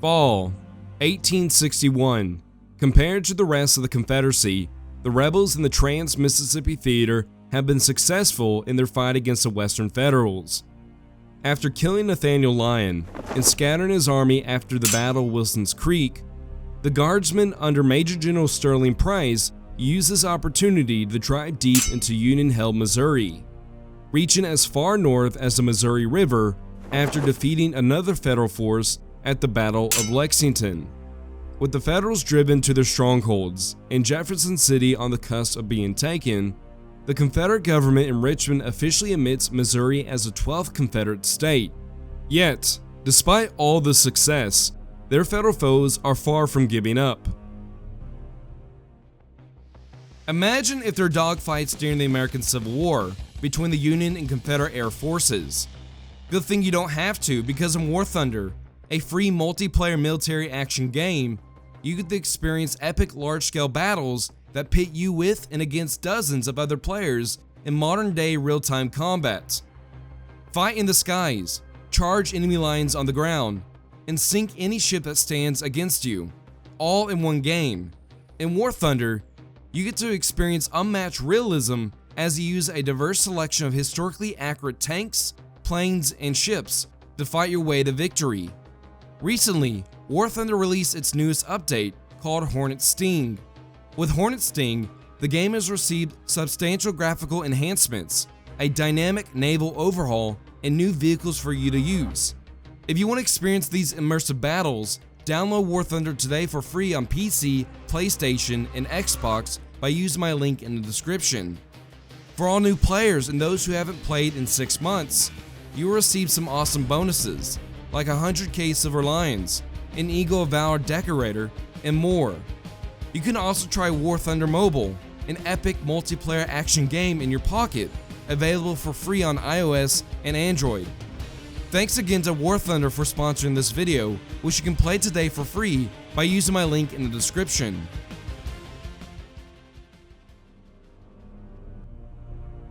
Fall 1861. Compared to the rest of the Confederacy, the rebels in the Trans-Mississippi Theater have been successful in their fight against the Western Federals. After killing Nathaniel Lyon and scattering his army after the Battle of Wilson's Creek, the Guardsmen under Major General Sterling Price used this opportunity to drive deep into Union-held Missouri, reaching as far north as the Missouri River after defeating another Federal force at the Battle of Lexington. With the Federals driven to their strongholds and Jefferson City on the cusp of being taken, the Confederate government in Richmond officially admits Missouri as the 12th Confederate state. Yet, despite all the success, their Federal foes are far from giving up. Imagine if there were dogfights during the American Civil War between the Union and Confederate Air Forces. Good thing you don't have to, because in War Thunder, a free multiplayer military action game, you get to experience epic large-scale battles that pit you with and against dozens of other players in modern-day real-time combat. Fight in the skies, charge enemy lines on the ground, and sink any ship that stands against you, all in one game. In War Thunder, you get to experience unmatched realism as you use a diverse selection of historically accurate tanks, planes, and ships to fight your way to victory. Recently, War Thunder released its newest update called Hornet Sting. With Hornet Sting, the game has received substantial graphical enhancements, a dynamic naval overhaul, and new vehicles for you to use. If you want to experience these immersive battles, download War Thunder today for free on PC, PlayStation, and Xbox by using my link in the description. For all new players and those who haven't played in 6 months, you will receive some awesome bonuses, like 100k Silver Lions, an Eagle of Valor Decorator, and more. You can also try War Thunder Mobile, an epic multiplayer action game in your pocket, available for free on iOS and Android. Thanks again to War Thunder for sponsoring this video, which you can play today for free by using my link in the description.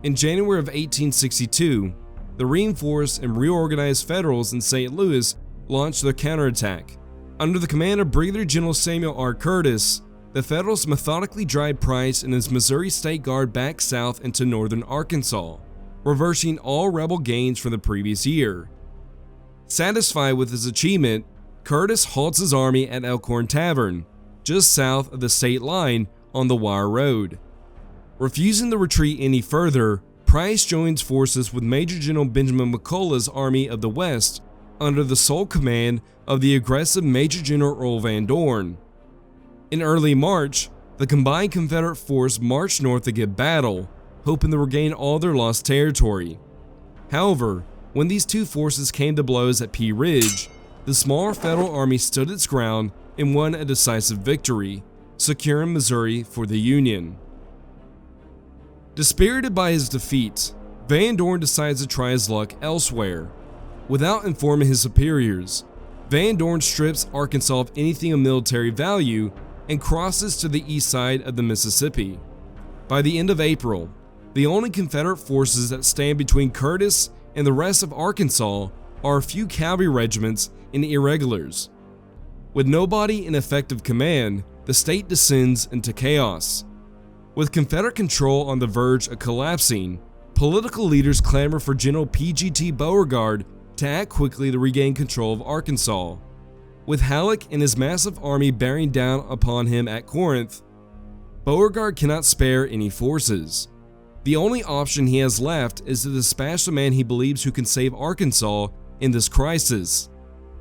In January of 1862, the reinforced and reorganized Federals in St. Louis launched their counterattack. Under the command of Brigadier General Samuel R. Curtis, the Federals methodically drive Price and his Missouri State Guard back south into northern Arkansas, reversing all rebel gains from the previous year. Satisfied with his achievement, Curtis halts his army at Elkhorn Tavern, just south of the state line on the Wire Road. Refusing to retreat any further, Price joins forces with Major General Benjamin McCullough's Army of the West under the sole command of the aggressive Major General Earl Van Dorn. In early March, the combined Confederate force marched north to give battle, hoping to regain all their lost territory. However, when these two forces came to blows at Pea Ridge, the smaller Federal army stood its ground and won a decisive victory, securing Missouri for the Union. Dispirited by his defeat, Van Dorn decides to try his luck elsewhere. Without informing his superiors, Van Dorn strips Arkansas of anything of military value and crosses to the east side of the Mississippi. By the end of April, the only Confederate forces that stand between Curtis and the rest of Arkansas are a few cavalry regiments and irregulars. With nobody in effective command, the state descends into chaos. With Confederate control on the verge of collapsing, political leaders clamor for General P.G.T. Beauregard to act quickly to regain control of Arkansas. With Halleck and his massive army bearing down upon him at Corinth, Beauregard cannot spare any forces. The only option he has left is to dispatch the man he believes who can save Arkansas in this crisis,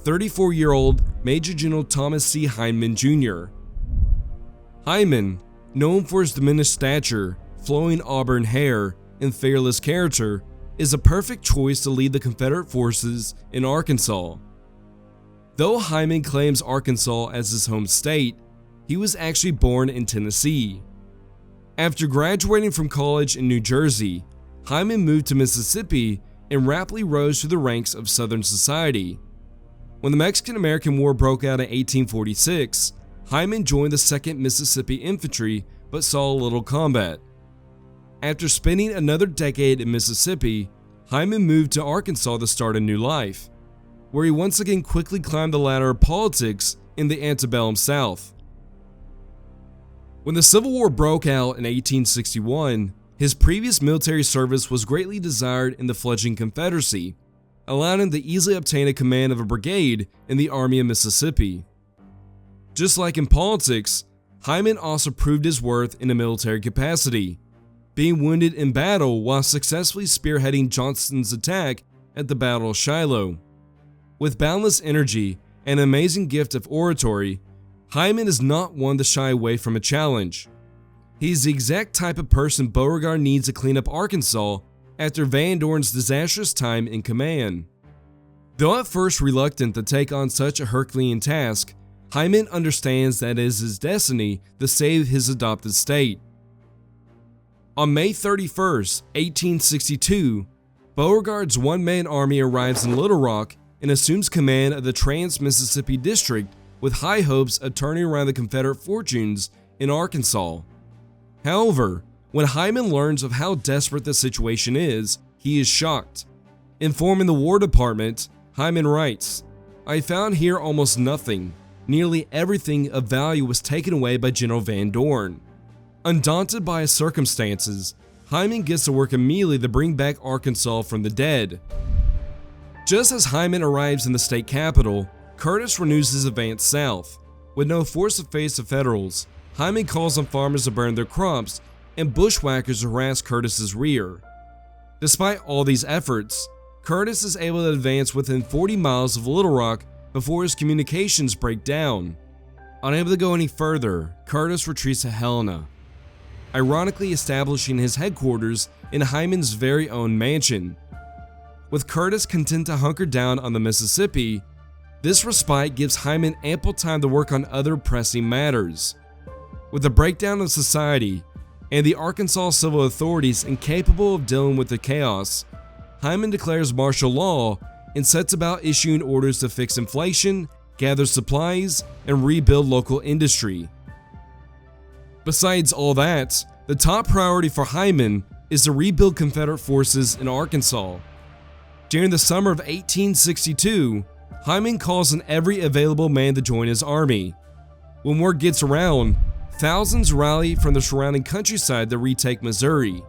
34-year-old Major General Thomas C. Hindman Jr. Hindman, known for his diminished stature, flowing auburn hair, and fearless character, is a perfect choice to lead the Confederate forces in Arkansas. Though Hindman claims Arkansas as his home state, he was actually born in Tennessee. After graduating from college in New Jersey, Hindman moved to Mississippi and rapidly rose through the ranks of Southern society. When the Mexican-American War broke out in 1846, Hindman joined the 2nd Mississippi Infantry but saw little combat. After spending another decade in Mississippi, Hindman moved to Arkansas to start a new life. where he once again quickly climbed the ladder of politics in the antebellum South. When the Civil War broke out in 1861, his previous military service was greatly desired in the fledgling Confederacy, allowing him to easily obtain a command of a brigade in the Army of Mississippi. Just like in politics, Hindman also proved his worth in a military capacity, being wounded in battle while successfully spearheading Johnston's attack at the Battle of Shiloh. With boundless energy and an amazing gift of oratory, Hindman is not one to shy away from a challenge. He's the exact type of person Beauregard needs to clean up Arkansas after Van Dorn's disastrous time in command. Though at first reluctant to take on such a Herculean task, Hindman understands that it is his destiny to save his adopted state. On May 31st, 1862, Beauregard's one-man army arrives in Little Rock and assumes command of the Trans-Mississippi District with high hopes of turning around the Confederate fortunes in Arkansas. However, when Hindman learns of how desperate the situation is, he is shocked. Informing the War Department, Hindman writes, "I found here almost nothing. Nearly everything of value was taken away by General Van Dorn." Undaunted by his circumstances, Hindman gets to work immediately to bring back Arkansas from the dead. Just as Hindman arrives in the state capital, Curtis renews his advance south. With no force to face the Federals, Hindman calls on farmers to burn their crops and bushwhackers to harass Curtis's rear. Despite all these efforts, Curtis is able to advance within 40 miles of Little Rock before his communications break down. Unable to go any further, Curtis retreats to Helena, ironically establishing his headquarters in Hindman's very own mansion. With Curtis content to hunker down on the Mississippi, this respite gives Hindman ample time to work on other pressing matters. With the breakdown of society and the Arkansas civil authorities incapable of dealing with the chaos, Hindman declares martial law and sets about issuing orders to fix inflation, gather supplies, and rebuild local industry. Besides all that, the top priority for Hindman is to rebuild Confederate forces in Arkansas. During the summer of 1862, Hindman calls on every available man to join his army. When word gets around, thousands rally from the surrounding countryside to retake Missouri.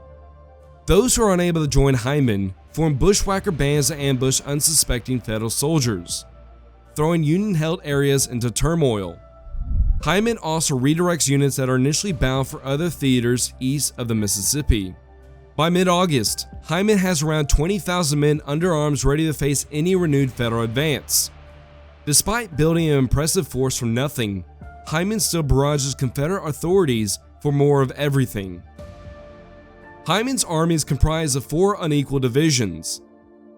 Those who are unable to join Hindman form bushwhacker bands to ambush unsuspecting Federal soldiers, throwing Union-held areas into turmoil. Hindman also redirects units that are initially bound for other theaters east of the Mississippi. By mid-August, Hindman has around 20,000 men under arms ready to face any renewed Federal advance. Despite building an impressive force from nothing, Hindman still barrages Confederate authorities for more of everything. Hindman's army is comprised of 4 unequal divisions.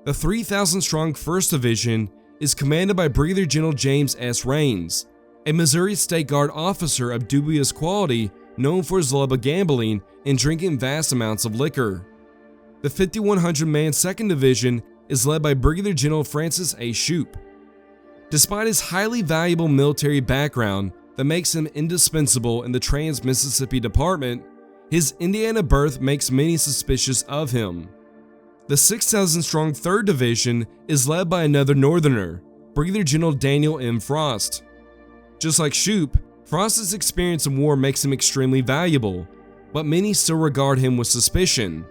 The 3,000-strong 1st Division is commanded by Brigadier General James S. Raines, a Missouri State Guard officer of dubious quality known for his love of gambling and drinking vast amounts of liquor. The 5,100-man 2nd Division is led by Brigadier General Francis A. Shoup. Despite his highly valuable military background that makes him indispensable in the Trans-Mississippi Department, his Indiana birth makes many suspicious of him. The 6,000-strong 3rd Division is led by another Northerner, Brigadier General Daniel M. Frost. Just like Shoup, Frost's experience in war makes him extremely valuable, but many still regard him with suspicion.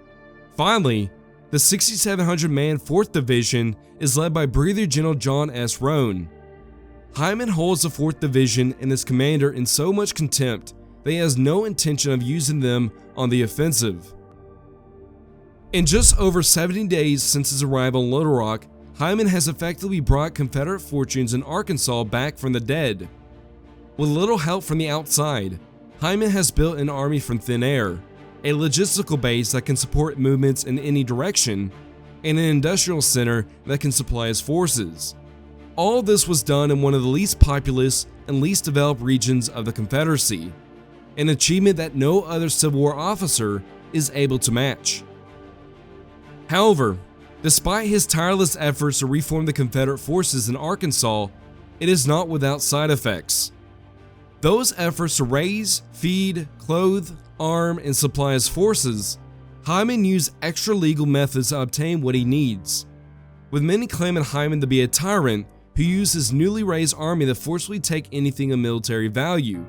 Finally, the 6,700-man 4th Division is led by Brigadier General John S. Roan. Hindman holds the 4th Division and its commander in so much contempt that he has no intention of using them on the offensive. In just over 70 days since his arrival in Little Rock, Hindman has effectively brought Confederate fortunes in Arkansas back from the dead. With little help from the outside, Hindman has built an army from thin air, a logistical base that can support movements in any direction, and an industrial center that can supply his forces. All this was done in one of the least populous and least developed regions of the Confederacy, an achievement that no other Civil War officer is able to match. However, despite his tireless efforts to reform the Confederate forces in Arkansas, it is not without side effects. Those efforts to raise, feed, clothe, arm, and supply his forces, Hindman used extra-legal methods to obtain what he needs. with many claiming Hindman to be a tyrant who used his newly raised army to forcefully take anything of military value.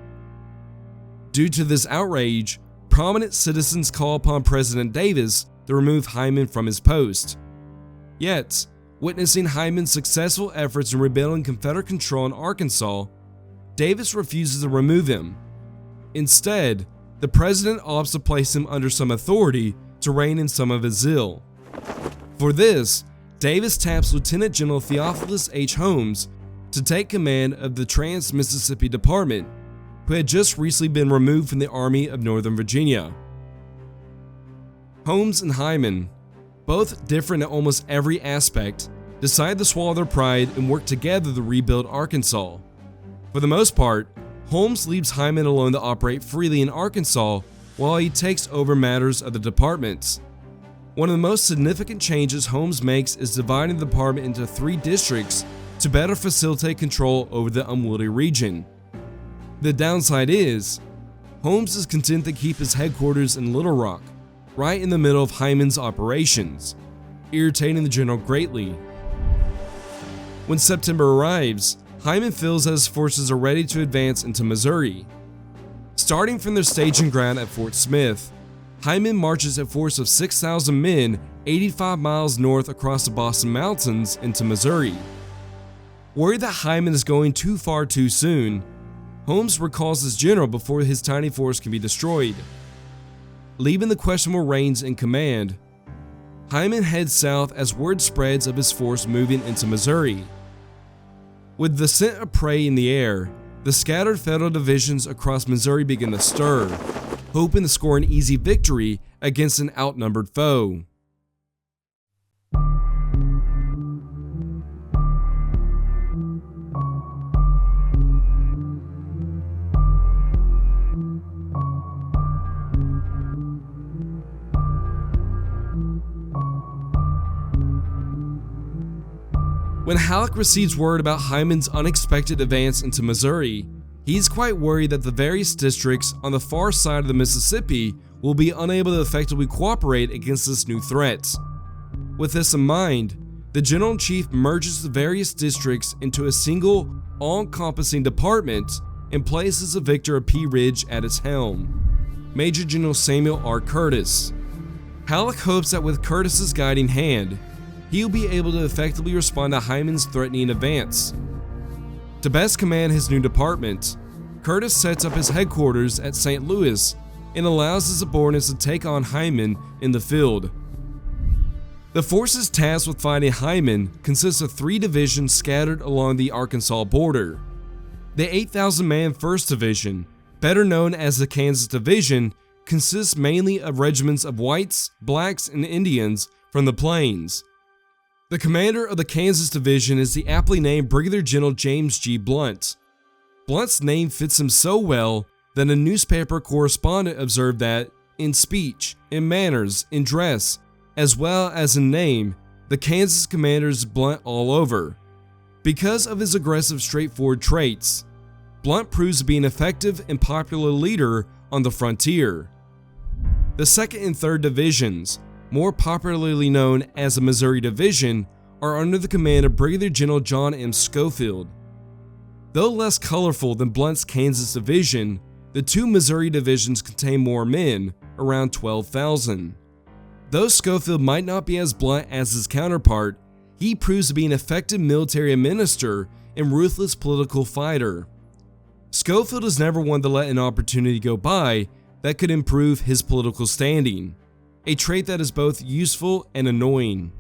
Due to this outrage, prominent citizens call upon President Davis to remove Hindman from his post. Yet, witnessing Hindman's successful efforts in rebuilding Confederate control in Arkansas, Davis refuses to remove him. Instead, the president opts to place him under some authority to rein in some of his zeal. For this, Davis taps Lieutenant General Theophilus H. Holmes to take command of the Trans-Mississippi Department, who had just recently been removed from the Army of Northern Virginia. Holmes and Hindman, both different in almost every aspect, decide to swallow their pride and work together to rebuild Arkansas. For the most part, Holmes leaves Hindman alone to operate freely in Arkansas while he takes over matters of the departments. One of the most significant changes Holmes makes is dividing the department into 3 districts to better facilitate control over the unwieldy region. The downside is, Holmes is content to keep his headquarters in Little Rock, right in the middle of Hindman's operations, irritating the general greatly. When September arrives, Hindman feels that his forces are ready to advance into Missouri. Starting from their staging ground at Fort Smith, Hindman marches a force of 6,000 men 85 miles north across the Boston Mountains into Missouri. Worried that Hindman is going too far too soon, Holmes recalls his general before his tiny force can be destroyed. Leaving the questionable Rains in command, Hindman heads south as word spreads of his force moving into Missouri. With the scent of prey in the air, the scattered Federal divisions across Missouri begin to stir, hoping to score an easy victory against an outnumbered foe. When Halleck receives word about Hindman's unexpected advance into Missouri, he's quite worried that the various districts on the far side of the Mississippi will be unable to effectively cooperate against this new threat. With this in mind, the General-in-Chief merges the various districts into a single, all-encompassing department and places the victor of Pea Ridge at its helm, Major General Samuel R. Curtis. Halleck hopes that with Curtis's guiding hand, he'll be able to effectively respond to Hindman's threatening advance. To best command his new department, Curtis sets up his headquarters at St. Louis and allows his subordinates to take on Hindman in the field. The forces tasked with fighting Hindman consists of 3 divisions scattered along the Arkansas border. The 8,000-man 1st Division, better known as the Kansas Division, consists mainly of regiments of whites, blacks, and Indians from the plains. The commander of the Kansas Division is the aptly named Brigadier General James G. Blunt. Blunt's name fits him so well that a newspaper correspondent observed that, in speech, in manners, in dress, as well as in name, the Kansas commander is Blunt all over. Because of his aggressive, straightforward traits, Blunt proves to be an effective and popular leader on the frontier. The 2nd and 3rd Divisions, more popularly known as the Missouri Division, are under the command of Brigadier General John M. Schofield. Though less colorful than Blunt's Kansas Division, the 2 Missouri divisions contain more men, around 12,000. Though Schofield might not be as blunt as his counterpart, he proves to be an effective military administrator and ruthless political fighter. Schofield is never one to let an opportunity go by that could improve his political standing, a trait that is both useful and annoying.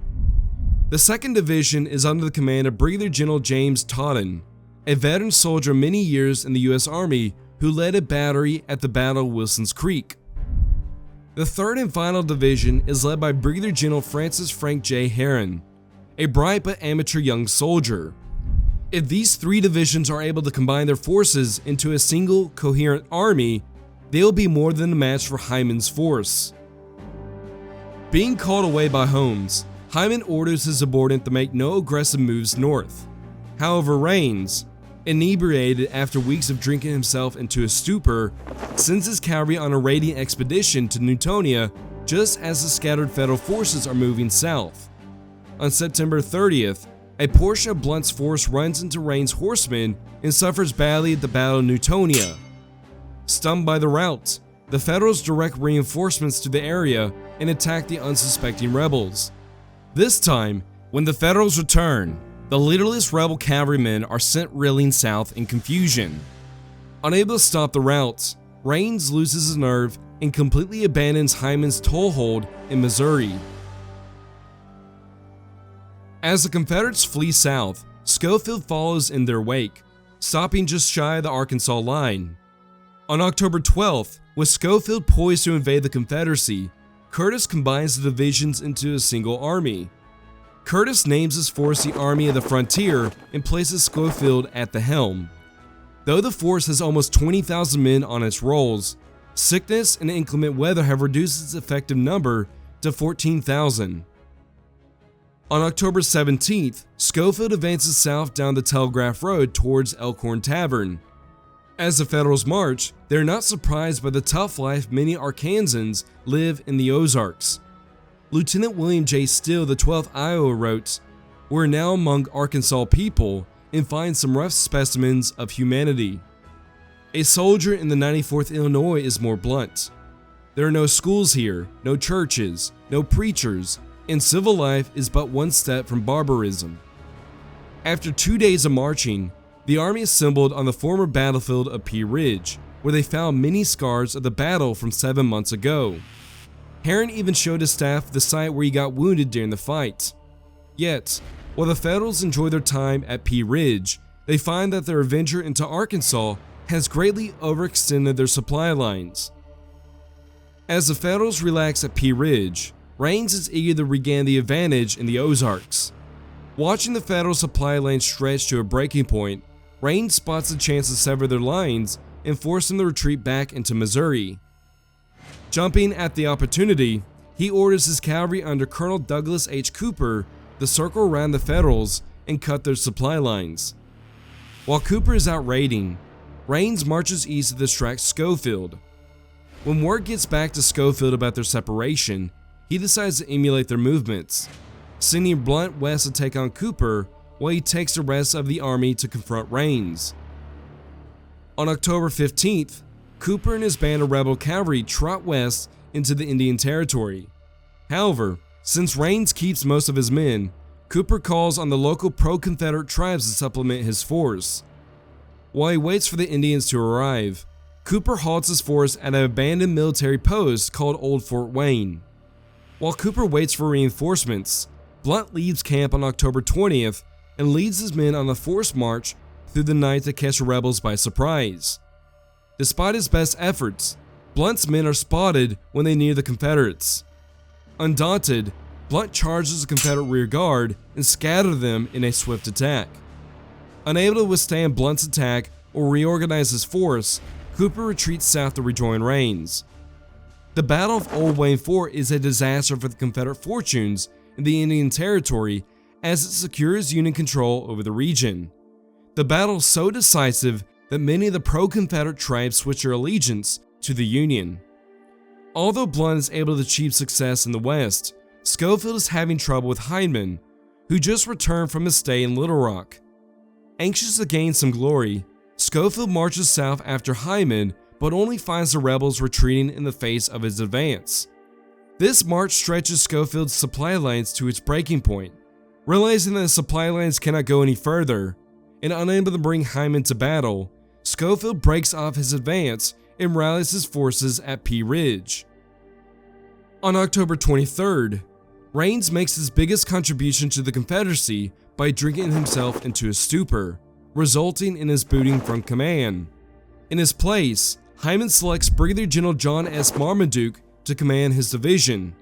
The 2nd Division is under the command of Brigadier General James Totten, a veteran soldier of many years in the U.S. Army who led a battery at the Battle of Wilson's Creek. The 3rd and final division is led by Brigadier General Francis Frank J. Herron, a bright but amateur young soldier. If these 3 divisions are able to combine their forces into a single, coherent army, they will be more than a match for Hindman's force. Being called away by Holmes, Hindman orders his subordinate to make no aggressive moves north. However, Rains, inebriated after weeks of drinking himself into a stupor, sends his cavalry on a raiding expedition to Newtonia just as the scattered Federal forces are moving south. on September 30th, a portion of Blunt's force runs into Rains' horsemen and suffers badly at the Battle of Newtonia. Stunned by the rout, the Federals direct reinforcements to the area and attack the unsuspecting rebels. This time, when the Federals return, the leaderless rebel cavalrymen are sent reeling south in confusion. Unable to stop the rout, Rains loses his nerve and completely abandons Hindman's toehold in Missouri. As the Confederates flee south, Schofield follows in their wake, stopping just shy of the Arkansas line. On October 12th, with Schofield poised to invade the Confederacy, Curtis combines the divisions into a single army. Curtis names his force the Army of the Frontier and places Schofield at the helm. Though the force has almost 20,000 men on its rolls, sickness and inclement weather have reduced its effective number to 14,000. On October 17th, Schofield advances south down the Telegraph Road towards Elkhorn Tavern. As the Federals march, they are not surprised by the tough life many Arkansans live in the Ozarks. Lieutenant William J. Steele, the 12th Iowa, wrote, "We're now among Arkansas people and find some rough specimens of humanity. A soldier in the 94th Illinois is more blunt. There are no schools here, no churches, no preachers, and civil life is but one step from barbarism." After 2 days of marching, the army assembled on the former battlefield of Pea Ridge, where they found many scars of the battle from 7 months ago. Herron even showed his staff the site where he got wounded during the fight. Yet, while the Federals enjoy their time at Pea Ridge, they find that their adventure into Arkansas has greatly overextended their supply lines. As the Federals relax at Pea Ridge, Rains is eager to regain the advantage in the Ozarks. Watching the Federal supply lines stretch to a breaking point, Rains spots a chance to sever their lines and force them to retreat back into Missouri. Jumping at the opportunity, he orders his cavalry under Colonel Douglas H. Cooper to circle around the Federals and cut their supply lines. While Cooper is out raiding, Rains marches east to distract Schofield. When word gets back to Schofield about their separation, he decides to emulate their movements, sending Blunt west to take on Cooper while he takes the rest of the army to confront Rains. On October 15th, Cooper and his band of rebel cavalry trot west into the Indian Territory. However, since Rains keeps most of his men, Cooper calls on the local pro-Confederate tribes to supplement his force. While he waits for the Indians to arrive, Cooper halts his force at an abandoned military post called Old Fort Wayne. While Cooper waits for reinforcements, Blunt leaves camp on October 20th and leads his men on a forced march through the night to catch the rebels by surprise. Despite his best efforts, Blunt's men are spotted when they near the Confederates. Undaunted, Blunt charges the Confederate rear guard and scatters them in a swift attack. Unable to withstand Blunt's attack or reorganize his force, Cooper retreats south to rejoin Rains. The Battle of Old Wayne Fort is a disaster for the Confederate fortunes in the Indian Territory as it secures Union control over the region. The battle is so decisive that many of the pro-Confederate tribes switch their allegiance to the Union. Although Blunt is able to achieve success in the West, Schofield is having trouble with Hindman, who just returned from his stay in Little Rock. Anxious to gain some glory, Schofield marches south after Hindman, but only finds the rebels retreating in the face of his advance. This march stretches Schofield's supply lines to its breaking point. Realizing that the supply lines cannot go any further, and unable to bring Hindman to battle, Schofield breaks off his advance and rallies his forces at Pea Ridge. On October 23rd, Rains makes his biggest contribution to the Confederacy by drinking himself into a stupor, resulting in his booting from command. In his place, Hindman selects Brigadier General John S. Marmaduke to command his division.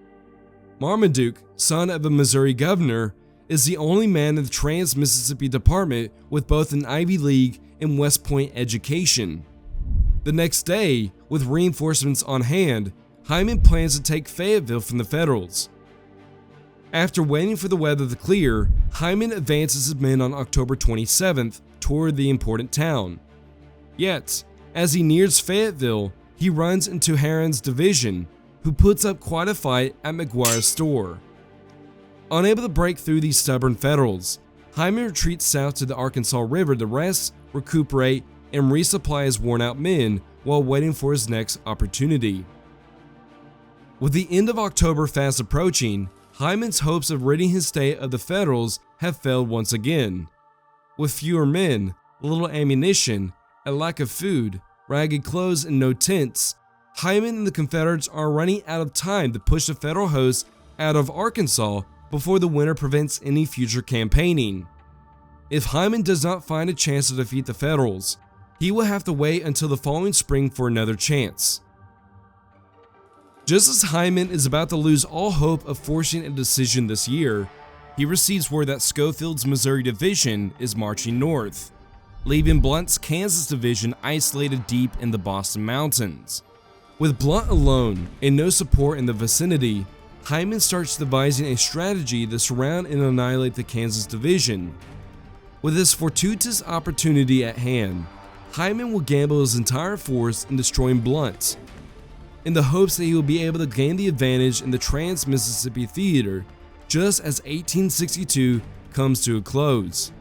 Marmaduke, son of a Missouri governor, is the only man in the Trans-Mississippi Department with both an Ivy League and West Point education. The next day, with reinforcements on hand, Hindman plans to take Fayetteville from the Federals. After waiting for the weather to clear, Hindman advances his men on October 27th toward the important town. Yet, as he nears Fayetteville, he runs into Herron's division, who puts up quite a fight at McGuire's store. Unable to break through these stubborn Federals, Hindman retreats south to the Arkansas River to rest, recuperate, and resupply his worn-out men while waiting for his next opportunity. With the end of October fast approaching, Hindman's hopes of ridding his state of the Federals have failed once again. With fewer men, little ammunition, a lack of food, ragged clothes, and no tents, Hindman and the Confederates are running out of time to push the Federal hosts out of Arkansas before the winter prevents any future campaigning. If Hindman does not find a chance to defeat the Federals, he will have to wait until the following spring for another chance. Just as Hindman is about to lose all hope of forcing a decision this year, he receives word that Schofield's Missouri Division is marching north, leaving Blunt's Kansas Division isolated deep in the Boston Mountains. With Blunt alone and no support in the vicinity, Hindman starts devising a strategy to surround and annihilate the Kansas Division. With this fortuitous opportunity at hand, Hindman will gamble his entire force in destroying Blunt, in the hopes that he will be able to gain the advantage in the Trans-Mississippi Theater just as 1862 comes to a close.